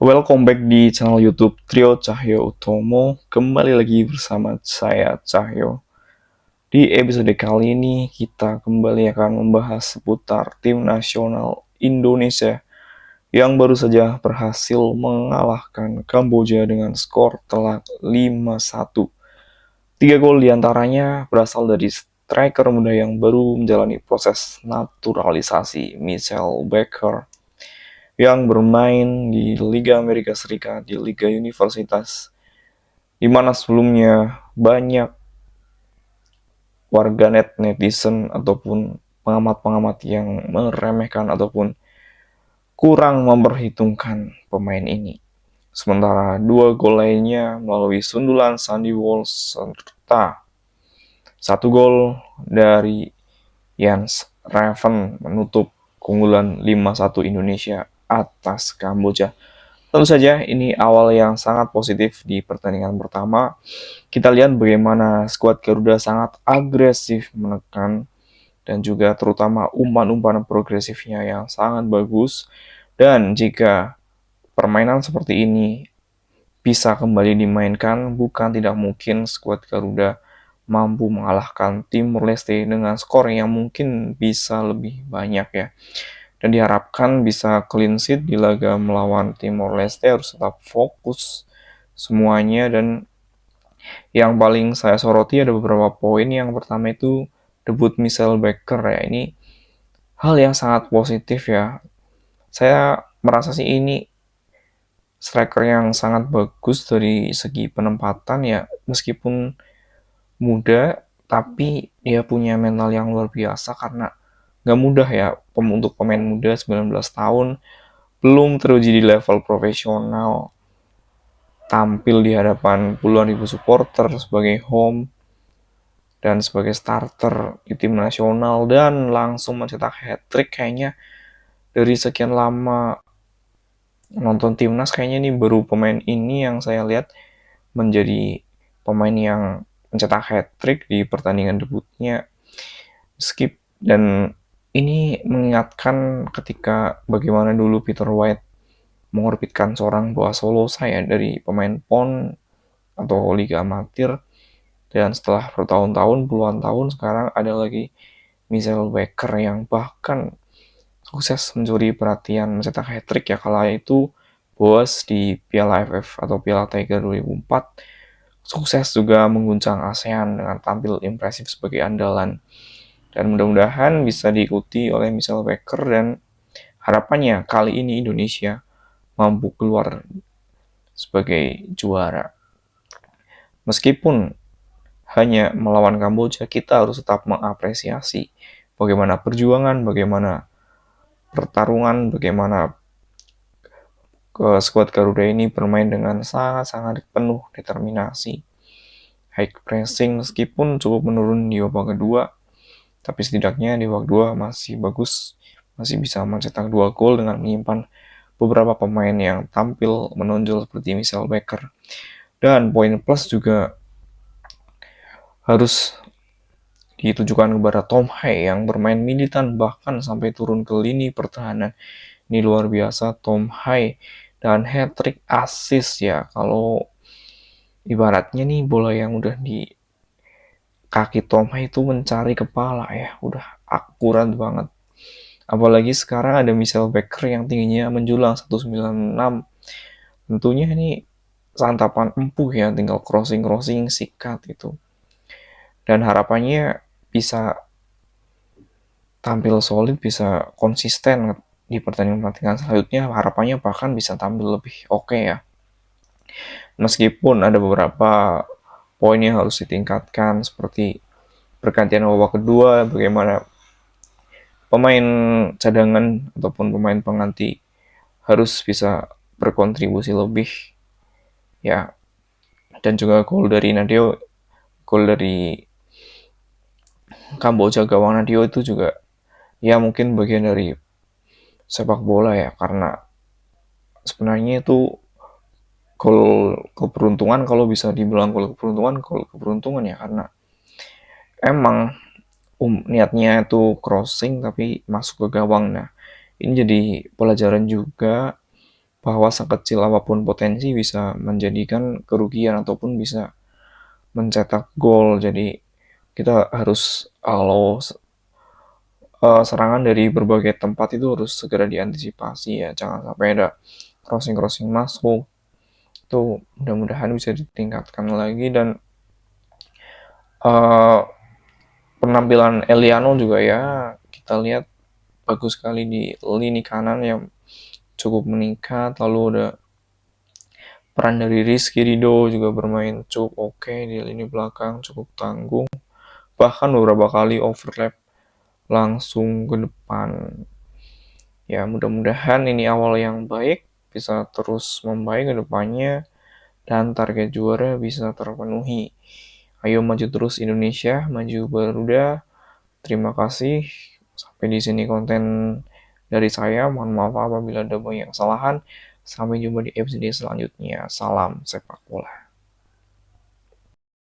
Welcome back di channel YouTube Trio Cahyo Utomo. Kembali lagi bersama saya Cahyo. Di episode kali ini kita kembali akan membahas seputar tim nasional Indonesia yang baru saja berhasil mengalahkan Kamboja dengan skor telak 5-1. 3 gol diantaranya berasal dari striker muda yang baru menjalani proses naturalisasi, Michel Baker, yang bermain di Liga Amerika Serikat, di Liga Universitas, di mana sebelumnya banyak warganet netizen ataupun pengamat-pengamat yang meremehkan ataupun kurang memperhitungkan pemain ini. Sementara 2 gol lainnya melalui sundulan Sandy Walsh serta 1 gol dari Jens Raven menutup keunggulan 5-1 Indonesia atas Kamboja. Tentu saja ini awal yang sangat positif di pertandingan pertama. Kita lihat bagaimana skuad Garuda sangat agresif menekan dan juga terutama umpan-umpan progresifnya yang sangat bagus. Dan jika permainan seperti ini bisa kembali dimainkan, bukan tidak mungkin skuad Garuda mampu mengalahkan Timor Leste dengan skor yang mungkin bisa lebih banyak ya. Dan diharapkan bisa clean sheet di laga melawan Timor Leste, harus tetap fokus semuanya. Dan yang paling saya soroti ada beberapa poin. Yang pertama itu debut Michel Baker ya. Ini hal yang sangat positif ya. Saya merasa sih ini striker yang sangat bagus dari segi penempatan ya, meskipun muda tapi dia punya mental yang luar biasa karena nggak mudah ya untuk pemain muda 19 tahun belum teruji di level profesional tampil di hadapan puluhan ribu supporter sebagai home dan sebagai starter di tim nasional dan langsung mencetak hat-trick. Kayaknya dari sekian lama nonton timnas, kayaknya ini baru pemain ini yang saya lihat menjadi pemain yang mencetak hat-trick di pertandingan debutnya. Skip dan ini mengingatkan ketika bagaimana dulu Peter White mengorbitkan seorang Boa Solosa ya dari pemain PON atau Liga Amatir, dan setelah bertahun-tahun, puluhan tahun, sekarang ada lagi Michel Baker yang bahkan sukses mencuri perhatian mencetak hat-trick ya. Kala itu Boas di Piala AFF atau Piala Tiger 2004 sukses juga mengguncang ASEAN dengan tampil impresif sebagai andalan. Dan mudah-mudahan bisa diikuti oleh Michel Baker dan harapannya kali ini Indonesia mampu keluar sebagai juara. Meskipun hanya melawan Kamboja, kita harus tetap mengapresiasi bagaimana perjuangan, bagaimana pertarungan, bagaimana skuad Garuda ini bermain dengan sangat-sangat penuh determinasi. High pressing meskipun cukup menurun di babak kedua, tapi setidaknya di babak kedua masih bagus, masih bisa mencetak 2 gol dengan menyimpan beberapa pemain yang tampil menonjol seperti Michel Baker. Dan poin plus juga harus ditujukan kepada Tom Hai yang bermain militan bahkan sampai turun ke lini pertahanan. Ini luar biasa Tom Hai, dan hat-trick assist ya. Kalau ibaratnya nih bola yang udah di kaki Tom Hai itu mencari kepala ya, udah akurat banget. Apalagi sekarang ada Michel Baker yang tingginya menjulang 196. Tentunya ini santapan empuk ya, tinggal crossing sikat itu. Dan harapannya bisa tampil solid, bisa konsisten di pertandingan-pertandingan selanjutnya. Harapannya bahkan bisa tampil lebih oke ya. Meskipun ada beberapa poin yang harus ditingkatkan seperti pergantian babak kedua, bagaimana pemain cadangan ataupun pemain pengganti harus bisa berkontribusi lebih ya. Dan juga gol dari Nadio, gol dari Kamboja gawang Nadio itu juga ya mungkin bagian dari sepak bola ya, karena sebenarnya itu gol keberuntungan, kalau bisa dibilang gol keberuntungan ya, karena emang niatnya itu crossing tapi masuk ke gawang. Nah, ini jadi pelajaran juga bahwa sekecil apapun potensi bisa menjadikan kerugian ataupun bisa mencetak gol. Jadi kita harus kalau serangan dari berbagai tempat itu harus segera diantisipasi ya, jangan sampai ada crossing-crossing masuk. Itu mudah-mudahan bisa ditingkatkan lagi. Dan uh, penampilan Eliano juga ya kita lihat bagus sekali di lini kanan yang cukup meningkat. Lalu ada peran dari Rizky Ridho juga bermain cukup oke di lini belakang, cukup tanggung. Bahkan beberapa kali overlap langsung ke depan. Ya mudah-mudahan ini awal yang baik, bisa terus membaik ke depannya dan target juara bisa terpenuhi. Ayo maju terus Indonesia, maju Garuda. Terima kasih. Sampai di sini konten dari saya. Mohon maaf apabila ada banyak kesalahan. Sampai jumpa di episode selanjutnya. Salam sepak bola.